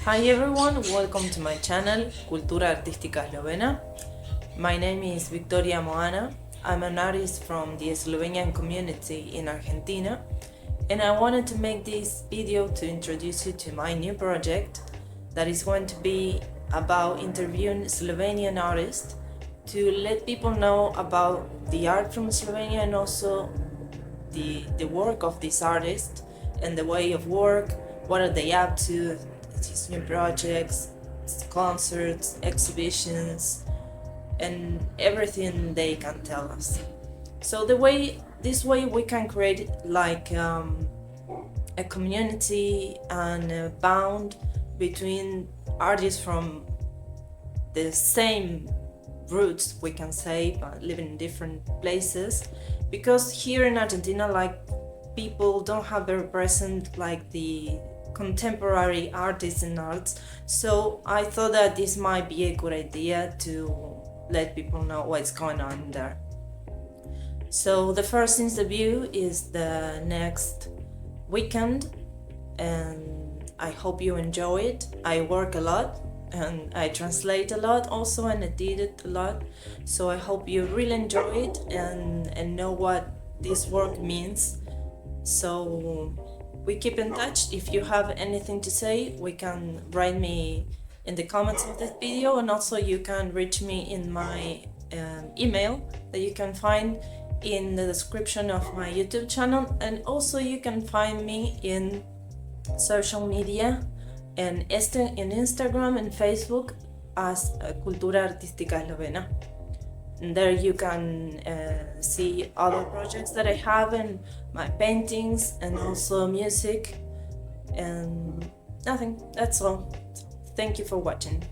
Hi everyone, welcome to my channel, Cultura Artística Eslovena. My name is Victoria Mohana. I'm an artist from the Slovenian community in Argentina, and I wanted to make this video to introduce you to my new project that is going to be about interviewing Slovenian artists to let people know about the art from Slovenia and also the work of these artists and the way of work, what are they up to, these new projects, concerts, exhibitions, and everything they can tell us. So this way we can create like a community and a bond between artists from the same roots, we can say, but living in different places, because here in Argentina, like, people don't have very present like the contemporary artists and arts. So I thought that this might be a good idea to let people know what's going on there. So the first interview is the next weekend, and I hope you enjoy it. I work a lot and I translate a lot also, and edit it a lot, so I hope you really enjoy it and know what this work means. So we keep in touch. If you have anything to say, we can write me in the comments of this video, and also you can reach me in my email that you can find in the description of my YouTube channel, and also you can find me in social media and in Instagram and Facebook as Cultura Artística Eslovena. And there you can see other projects that I have and my paintings and also music, and nothing, that's all. Thank you for watching.